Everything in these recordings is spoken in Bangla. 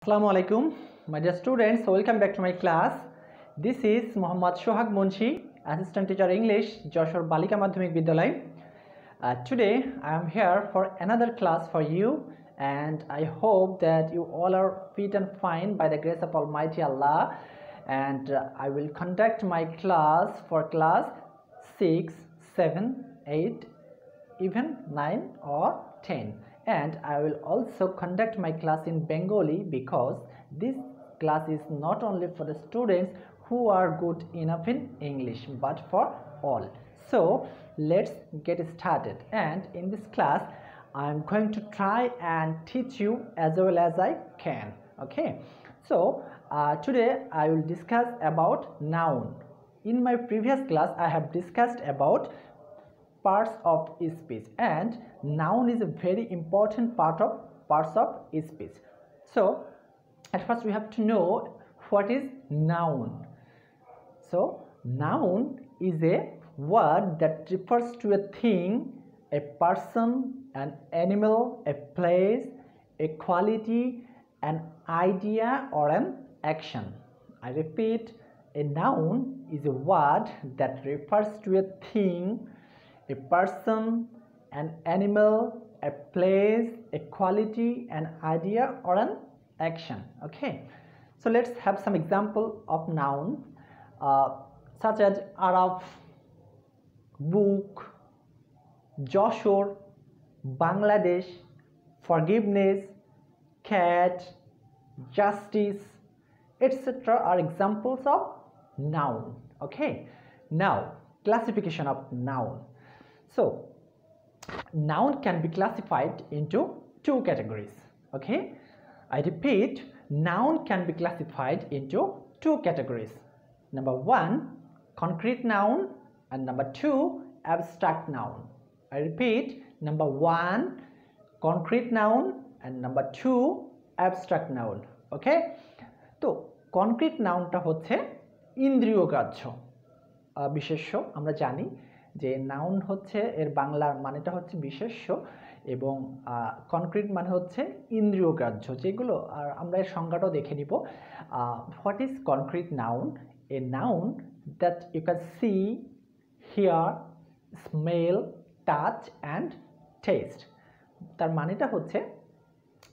Assalamu alaikum, my dear students. Welcome back to my class. This is Muhammad Shohag Munshi, Assistant Teacher English, Joshua Balika Madhyamik Bidyalay. Today I am here for another class for you, and I hope that you all are fit and fine by the grace of Almighty Allah. And I will conduct my class for class 6, 7, 8, even 9 or 10, and I will also conduct my class in Bengali because this class is not only for the students who are good enough in English but for all. So let's get started, and in this class I am going to try and teach you as well as I can. Okay, so today I will discuss about noun. In my previous class I have discussed about parts of speech, and noun is a very important part of parts of speech. So at first we have to know what is noun. So noun is a word that refers to a thing, a person, an animal, a place, a quality, an idea or an action. I repeat, a noun is a word that refers to a thing, a person, an animal, a place, a quality, an idea or an action. Okay, so let's have some example of noun such as Arab, book, Joshua, Bangladesh, forgiveness, cat, justice, etc. are examples of noun. Okay, now classification of noun. So noun can be classified into two categories. Okay, I repeat, noun can be classified into two categories. Number one, concrete noun, and number two, abstract noun. I repeat, number one, concrete noun, and number two, abstract noun. Okay, তো concrete nounটা হচ্ছে ইন্দ্রিয়গ্রাহ্য বিশেষ্য। আমরা জানি যে নাউন হচ্ছে এর বাংলার মানেটা হচ্ছে বিশেষ্য এবং কনক্রিট মানে হচ্ছে ইন্দ্রিয়গ্রাহ্য, যেগুলো আর আমরা এর সংজ্ঞাটাও দেখে নিব। What is concrete noun? A noun that you can see, hear, smell, touch and taste. তার মানেটা হচ্ছে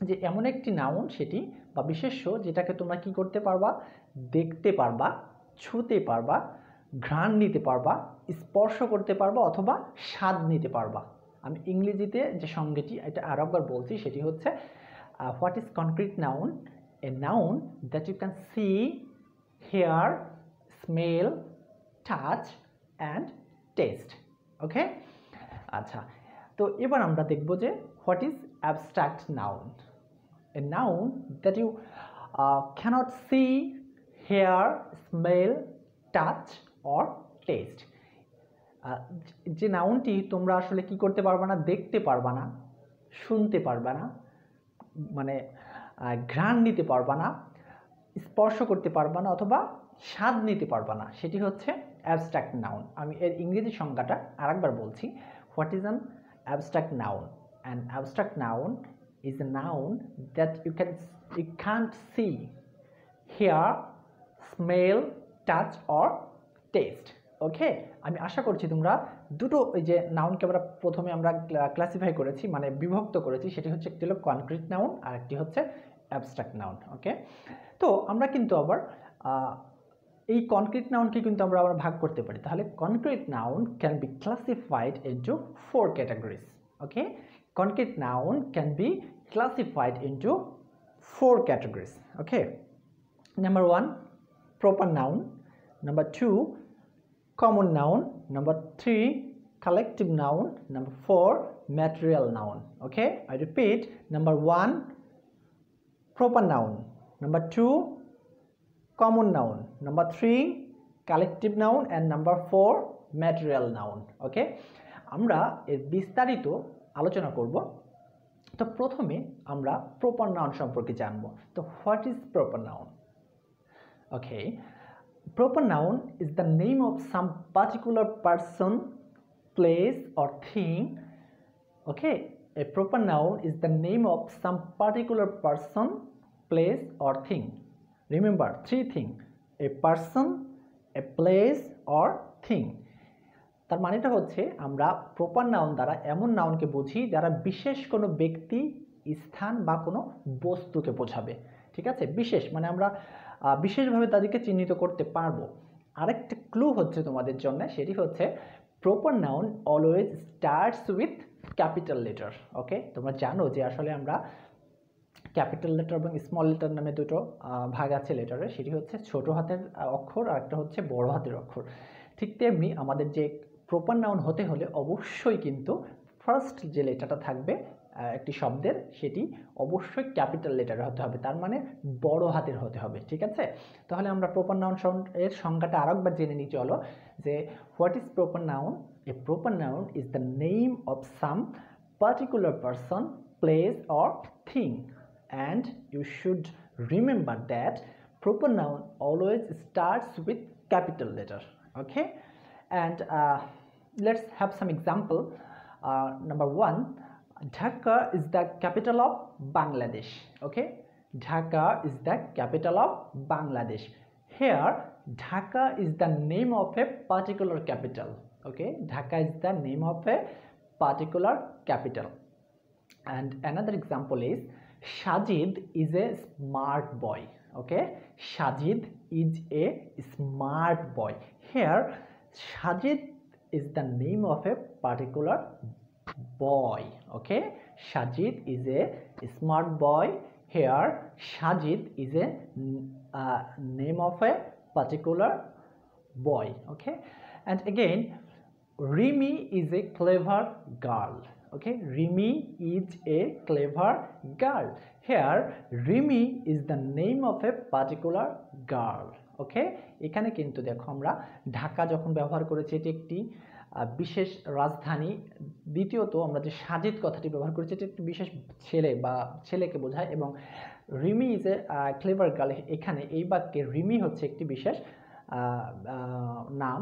যে এমন একটি নাউন সেটি বা বিশেষ্য যেটাকে তোমরা কি করতে পারবা, দেখতে পারবা, ছুঁতে পারবা, ঘ্রাণ নিতে পারবা, স্পর্শ করতে পারবা অথবা স্বাদ নিতে পারবা। আমি ইংরেজিতে যে সংজ্ঞাটি এটা আরেকবার বলছি, সেটি হচ্ছে what is concrete noun? A noun that you can see, hear, smell, touch and taste. Okay, আচ্ছা, তো এবার আমরা দেখব যে what is abstract noun. A noun that you cannot see, hear, smell, touch or taste. যে নাউনটি তোমরা আসলে কি করতে পারবা না, দেখতে পারবা না, শুনতে পারবা না, মানে ঘ্রাণ নিতে পারবা না, স্পর্শ করতে পারবা না অথবা স্বাদ নিতে পারবা না, সেটি হচ্ছে অ্যাবস্ট্রাক্ট নাউন। আমি এর ইংরেজি সংজ্ঞাটা আরেকবার বলছি। What is an abstract noun? An abstract noun is a noun that you can't see, hear, smell, touch or taste. Okay, আমি আশা করছি তোমরা দুটো ওই যে নাউনকে আমরা প্রথমে আমরা ক্লাসিফাই করেছি, মানে বিভক্ত করেছি, সেটি হচ্ছে একটি হলো কনক্রিট নাউন আর একটি হচ্ছে অ্যাবস্ট্রাক্ট নাউন। ওকে, তো আমরা কিন্তু আবার এই কনক্রিট নাউনকে কিন্তু আমরা আবার ভাগ করতে পারি। তাহলে concrete noun can be classified into 4 categories. Okay, concrete noun can be classified into 4 categories. Okay, number 1, proper noun, number 2, common noun, number 3, collective noun, number 4, material noun. Okay, I repeat, number 1, proper noun, number 2, common noun, number 3, collective noun and number 4, material noun. Okay, আমরা এর বিস্তারিত আলোচনা করব। তো প্রথমে আমরা proper noun সম্পর্কে জানব। তো what is proper noun? Okay, proper noun is the name of some particular person, place or thing. Okay, A proper noun is the name of some particular person, place or thing. Remember 3 thing, a person, a place or thing. তার মানেটা হচ্ছে আমরা প্রপার নাউন দ্বারা এমন নাউনকে বুঝি যারা বিশেষ কোনো ব্যক্তি, স্থান বা কোনো বস্তুকে বোঝাবে। ঠিক আছে, বিশেষ মানে আমরা বিশেষভাবে তাদেরকে চিহ্নিত করতে পারবো। আরেকটা ক্লু হচ্ছে তোমাদের জন্য, সেটি হচ্ছে proper noun always starts with capital letter. Okay, তোমরা জানো যে আসলে আমরা ক্যাপিটাল লেটার এবং স্মল লেটার নামে দুটো ভাগ আছে লেটারের, সেটি হচ্ছে ছোট হাতের অক্ষর আর একটা হচ্ছে বড় হাতের অক্ষর। ঠিক তেমনি আমাদের যে প্রপার নাউন হতে হলে অবশ্যই কিন্তু ফার্স্ট যে লেটারটা থাকবে একটি শব্দের, সেটি অবশ্যই ক্যাপিটাল লেটারে হতে হবে, তার মানে বড় হাতের হতে হবে। ঠিক আছে, তাহলে আমরা প্রপার নাউন এর সংজ্ঞাটা আরেকবার জেনে নিই চলো, যে what is proper noun? A proper noun is the name of some particular person, place or thing, and you should remember that proper noun always starts with capital letter. Okay, and let's have some example. Number one, Dhaka is the capital of Bangladesh. Okay, Dhaka is the capital of Bangladesh. Here Dhaka is the name of a particular capital. Okay, Dhaka is the name of a particular capital. And another example is Sajid is a smart boy. Okay, Sajid is a smart boy. Here Sajid is the name of a particular boy. Okay, Sajid is a smart boy. Here Sajid is a name of a particular boy. Okay, and again Rimi is a clever girl. Okay, Rimi is a clever girl. Here Rimi is the name of a particular girl. Okay, এখানে কিন্তু দেখো আমরা ঢাকা যখন ব্যবহার করেছি এটি একটি বিশেষ রাজধানী, দ্বিতীয়ত আমরা যে সাজিদ কথাটি ব্যবহার করেছি এটি একটি বিশেষ ছেলে বা ছেলেকে বোঝায়, এবং Rimi is a clever girl, এখানে এই বাক্যে রিমি হচ্ছে একটি বিশেষ নাম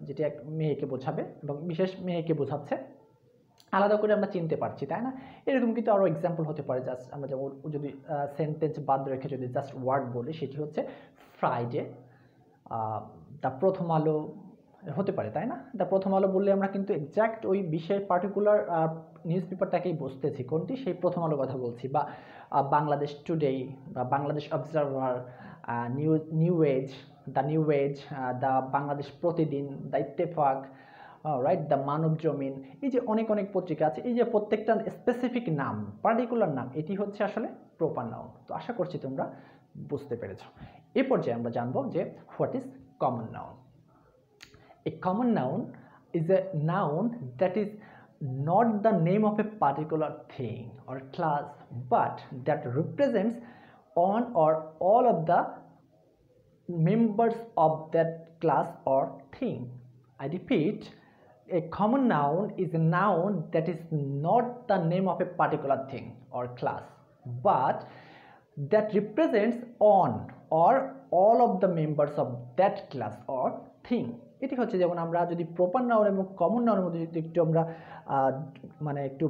যেটি এক মেয়েকে বোঝাবে এবং বিশেষ মেয়েকে বোঝাচ্ছে, আলাদা করে আমরা চিনতে পারছি, তাই না? এরকম কিন্তু আরও এক্সাম্পল হতে পারে। জাস্ট আমরা যেমন যদি সেন্টেন্স বাদ রেখে যদি জাস্ট ওয়ার্ড বলি, সেটি হচ্ছে ফ্রাইডে, দ্য প্রথম আলো হতে পারে, তাই না? দ্য প্রথম আলো বললে আমরা কিন্তু এক্স্যাক্ট ওই বিশেষ পার্টিকুলার নিউজ পেপারটাকেই বুঝতেছি, কোনটি, সেই প্রথম আলো কথা বলছি, বা বাংলাদেশ টুডে বা Bangladesh Observer, New Age, the New Age, the Bangladesh Pratidin, the Ittefaq, right, the Manab Zamin. এই যে অনেক অনেক পত্রিকা আছে, এই যে প্রত্যেকটা স্পেসিফিক নাম, পার্টিকুলার নাম, এটি হচ্ছে আসলে প্রপার নাউন। তো আশা করছি তোমরা বুঝতে পেরেছ। এই পর্যায়ে আমরা জানবো যে what is common noun. A common noun is a noun that is not the name of a particular thing or class, but that represents one or all of the members of that class or thing. I repeat, a common noun is a noun that is not the name of a particular thing or class, but that represents one or all of the members of that class or thing. এটি হচ্ছে যেমন আমরা যদি প্রপার নাউন এবং কমন নাউনের মধ্যে যদি একটু আমরা মানে একটু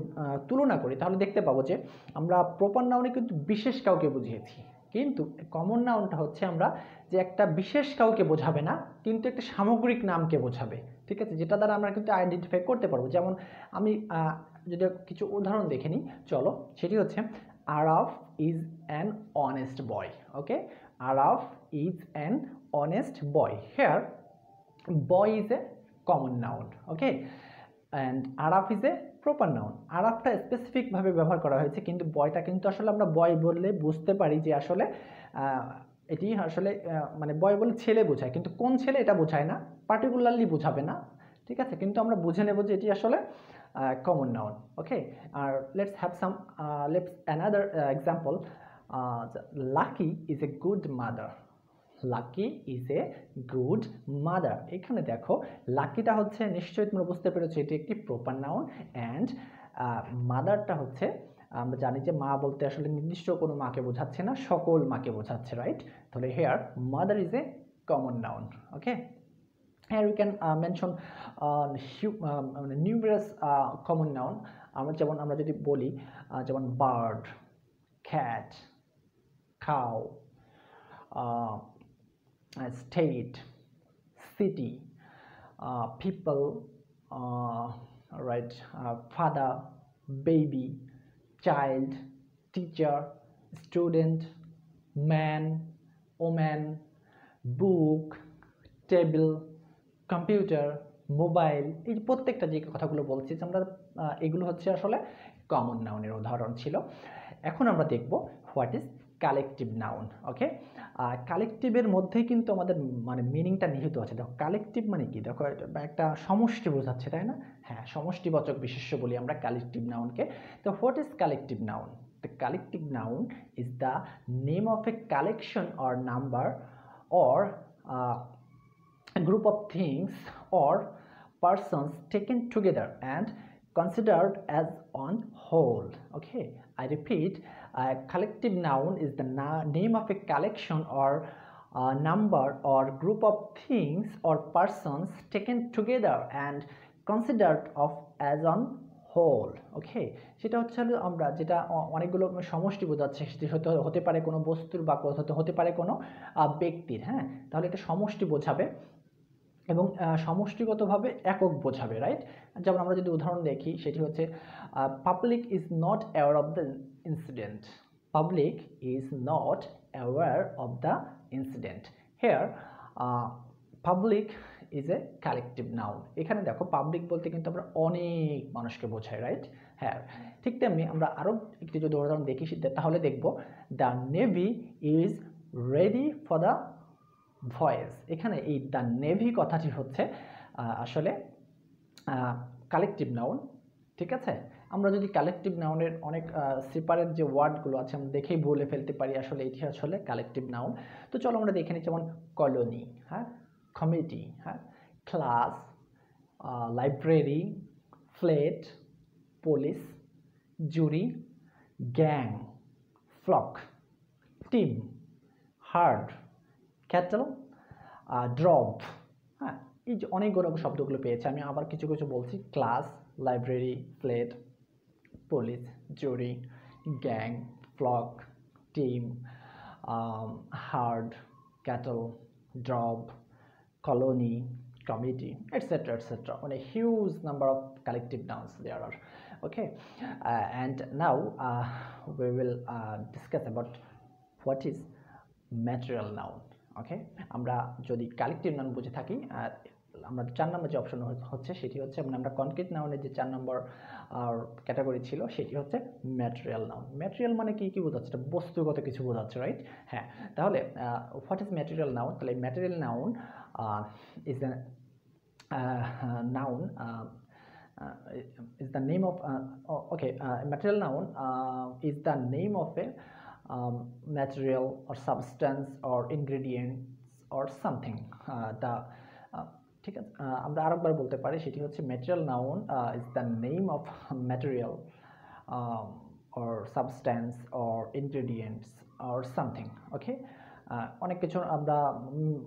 তুলনা করি, তাহলে দেখতে পাবো যে আমরা প্রপার নাউনে কিন্তু বিশেষ কাউকে বুঝিয়েছি, কিন্তু কমন নাউনটা হচ্ছে আমরা যে একটা বিশেষ কাউকে বোঝাবে না, কিন্তু একটা সামগ্রিক নামকে বোঝাবে। ঠিক আছে, যেটা দ্বারা আমরা কিন্তু আইডেন্টিফাই করতে পারবো। যেমন আমি যদি কিছু উদাহরণ দেখে নিই চলো, সেটি হচ্ছে Araf is an honest boy. Okay, Araf is an honest boy. Here boy is a common noun. Okay, and araf is a proper noun. আরাফটা স্পেসিফিক ভাবে ব্যবহার করা হয়েছে, কিন্তু বয়টা কিন্তু আসলে আমরা বয় বললে বুঝতে পারি যে আসলে এটি আসলে মানে বয় বলে ছেলে বোঝায়, কিন্তু কোন ছেলে এটা বোঝায় না, পার্টিকুলারলি বোঝাবে না। ঠিক আছে, কিন্তু আমরা বুঝে নেব যে এটি আসলে কমন নাউন। ওকে, আর let's have some another example. Lucky is a good mother. Lucky is a good mother. এখানে দেখো লাকিটা হচ্ছে, নিশ্চয়ই তোমরা বুঝতে পেরেছো, এটি একটি প্রপার নাউন, অ্যান্ড মাদারটা হচ্ছে, আমরা জানি যে মা বলতে আসলে নির্দিষ্ট কোনো মাকে বোঝাচ্ছে না, সকল মাকে বোঝাচ্ছে, রাইট? তাহলে here mother is a common noun. Okay, here we can mention numerous common noun. আমরা যেমন আমরা যদি বলি যেমন bird, cat, cow, state, city, people, right, father, baby, child, teacher, student, man, woman, book, table, computer, mobile, এই প্রত্যেকটা যে কথাগুলো বলছি আমরা এগুলো হচ্ছে আসলে কমন নাউনের উদাহরণ ছিল। এখন আমরা দেখব হোয়াট ইজ কালেকটিভ নাউন। ওকে, কালেকটিভের মধ্যে কিন্তু আমাদের মানে মিনিংটা নিহিত আছে। দেখো কালেকটিভ মানে কি, দেখো একটা সমষ্টি বোঝাচ্ছে, তাই না? হ্যাঁ, সমষ্টিবাচক বিশেষ্য বলি আমরা কালেকটিভ নাউনকে। তো what is collective noun? The collective noun is the name of a collection or number or a group of things or persons taken together and considered as one whole. Okay, I repeat, a collective noun is the name of a collection or number or group of things or persons taken together and considered of as one whole. Okay, সেটা হচ্ছে আমরা যেটা অনেকগুলো সমষ্টি বোঝাচ্ছে, সেটি হতে পারে কোনো বস্তুর বা হতে পারে কোনো ব্যক্তির। হ্যাঁ, তাহলে এটা সমষ্টি বোঝাবে এবং সমষ্টিগতভাবে একক বোঝাবে, রাইট? যেমন আমরা যদি উদাহরণ দেখি, সেটি হচ্ছে public is not aware of the incident. Public is not aware of the incident. Here public is a collective noun. এখানে দেখো পাবলিক বলতে কিন্তু আমরা অনেক মানুষকে বোঝাই, রাইট? হ্যাঁ, ঠিক তেমনি আমরা আরও একটি যদি উদাহরণ দেখি তাহলে দেখব the navy is ready for the voice. এখানে এই দ্য নেভি কথাটি হচ্ছে আসলে কালেকটিভ নাউন, ঠিক আছে? আমরা যদি কালেকটিভ নাউনের অনেক সেপারেট যে ওয়ার্ডগুলো আছে আমরা দেখেই বলে ফেলতে পারি আসলে এটি আসলে কালেকটিভ নাউন। তো চলো আমরা দেখে নিই, যেমন কলোনি, হ্যাঁ, কমিটি, হ্যাঁ, class, library, fleet, police, jury, gang, flock, team, herd, cattle, drop. হ্যাঁ, এই যে অনেকগুলো শব্দগুলো পেয়েছে, আমি আবার কিছু কিছু বলছি। Class, library, fleet, police, jury, gang, flock, team, herd, cattle, drop, colony, committee, etc., etc. On a huge number of collective nouns there are. Okay, and now we will discuss about what is material noun. Okay, আমরা যদি কালেকটিভ নাউন বুঝে থাকি, আমরা 4 নম্বর যে অপশন হচ্ছে সেটি হচ্ছে আমরা কনক্রিট নাউনের যে 4 নম্বর ক্যাটাগরি ছিল সেটি হচ্ছে ম্যাটেরিয়াল নাউন। ম্যাটেরিয়াল মানে কি বোঝাচ্ছে? এটা বস্তুগত কিছু বোঝাচ্ছে, রাইট? হ্যাঁ, তাহলে হোয়াট ইজ ম্যাটেরিয়াল নাউন? তাহলে material noun is a noun is the name of material noun is the name of a material or substance or ingredients or something. ঠিক আছে, আমরা আরেকবার বলতে পারি, সেটি হচ্ছে material noun is the name of material or substance or ingredients or something. Okay, অনেক কিছু আমরা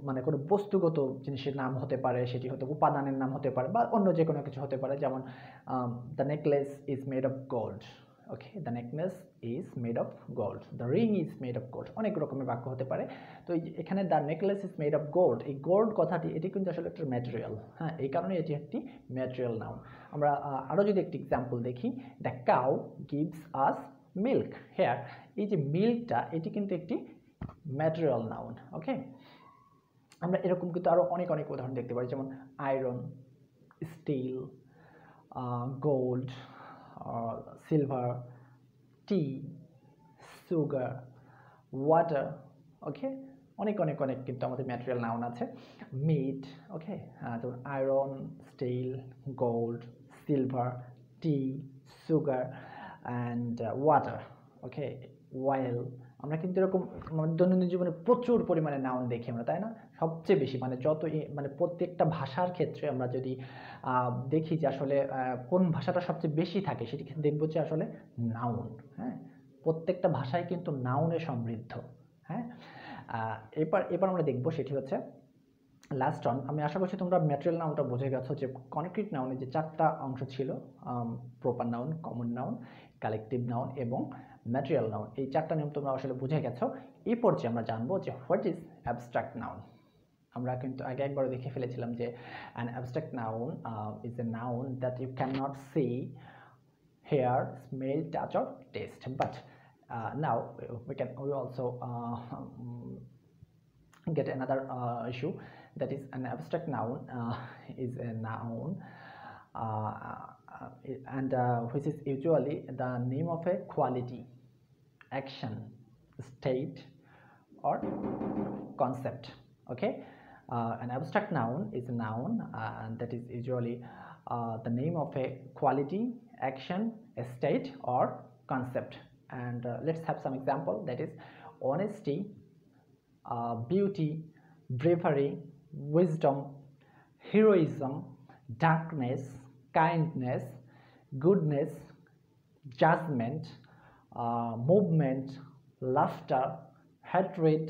মানে কোনো বস্তুগত জিনিসের নাম হতে পারে, সেটি হয়তো উপাদানের নাম হতে পারে বা অন্য যে কোনো কিছু হতে পারে। যেমন the necklace is made of gold. Okay, the necklace is made of gold, the ring is made of gold, অনেক রকমের বাক্য হতে পারে। তো এখানে the necklace is made of gold, এই গোল্ড কথাটি এটি কিন্তু আসলে একটা ম্যাটেরিয়াল। হ্যাঁ, এই কারণে এটি একটি ম্যাটেরিয়াল নাউন। আমরা আরও যদি একটি এক্সাম্পল দেখি, the cow gives us milk. Here এই যে মিল্কটা এটি কিন্তু একটি ম্যাটেরিয়াল নাউন। ওকে, আমরা এরকম কিন্তু আরও অনেক অনেক উদাহরণ দেখতে পারি, যেমন iron, steel, gold, silver, tea, sugar, water. Okay, অনেক অনেক অনেক কিন্তু আমাদের ম্যাটেরিয়াল নাউন আছে। মিট, ওকে, যেমন iron, steel, gold, silver, tea, sugar and water. Okay, well. আমরা কিন্তু এরকম দৈনন্দিন জীবনে প্রচুর পরিমাণে নাউন দেখি আমরা, তাই না? সবচেয়ে বেশি মানে যত মানে প্রত্যেকটা ভাষার ক্ষেত্রে আমরা যদি দেখি যে আসলে কোন ভাষাটা সবচেয়ে বেশি থাকে, সেটি দেখবো যে আসলে নাউন। হ্যাঁ, প্রত্যেকটা ভাষায় কিন্তু নাউনে সমৃদ্ধ। হ্যাঁ, এবার আমরা দেখবো সেটি হচ্ছে লাস্ট অন। আমি আশা করছি তোমরা ম্যাটেরিয়াল নাউনটা বুঝে গেছো যে কনক্রিট নাউনের যে 4টা অংশ ছিল, proper noun, common noun, collective noun এবং ম্যাটেরিয়াল নাউন। এই চারটা নিয়ম তোমরা আসলে বুঝে গেছো। এই পর্যায়ে আমরা জানবো যে হোয়াট ইজ অ্যাবস্ট্রাক্ট নাউন। আমরা কিন্তু আগে একবার দেখে ফেলেছিলাম যে an abstract noun is a noun that you cannot see, hear, smell, touch or taste, but now we also get another issue, that is an abstract noun is a noun and which is usually the name of a quality, action, state or concept. Okay, an abstract noun is a noun and that is usually the name of a quality, action, a state or concept. And let's have some example, that is honesty, beauty, bravery, wisdom, heroism, darkness, kindness, goodness, judgment, movement, laughter, hatred,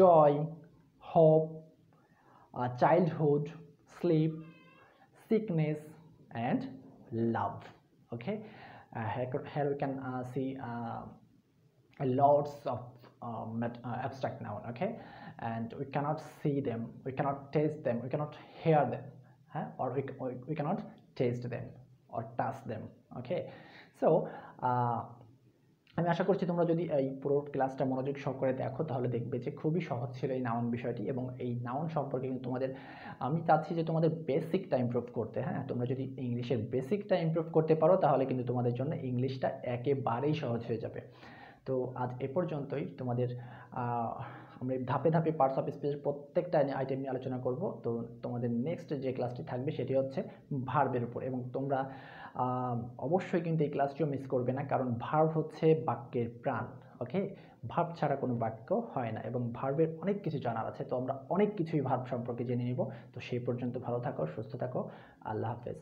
joy, hope, childhood, sleep, sickness and love. Okay, here we can see lots of abstract noun. Okay, and we cannot see them, we cannot taste them, we cannot hear them, or we cannot taste them or touch them. Okay, so আমি আশা করছি তোমরা যদি এই পুরো ক্লাসটা মনোযোগ সহকারে দেখো তাহলে দেখবে যে খুবই সহজ ছিল এই নাউন বিষয়টি, এবং এই নাউন সম্পর্কে কিন্তু তোমাদের আমি চাচ্ছি যে তোমাদের বেসিকটা ইমপ্রুভ করতে। তোমরা যদি ইংলিশের বেসিকটা ইমপ্রুভ করতে পারো তাহলে কিন্তু তোমাদের জন্য ইংলিশটা একেবারেই সহজ হয়ে যাবে। তো আজ এ পর্যন্তই। তোমাদের আমরা ধাপে ধাপে পার্টস অফ স্পিচের প্রত্যেকটা আইটেম নিয়ে আলোচনা করব। তো তোমাদের নেক্সট যে ক্লাসটি থাকবে সেটি হচ্ছে ভার্বের উপর, এবং তোমরা অবশ্যই কিন্তু এই ক্লাসটিও মিস করবে না, কারণ ভার্ব হচ্ছে বাক্যের প্রাণ। ওকে, ভার্ব ছাড়া কোনো বাক্য হয় না, এবং ভার্বের অনেক কিছু জানার আছে। তো আমরা অনেক কিছুই ভার্ব সম্পর্কে জেনে নিব। তো সেই পর্যন্ত ভালো থাকো, সুস্থ থাকো, আল্লাহ হাফেজ।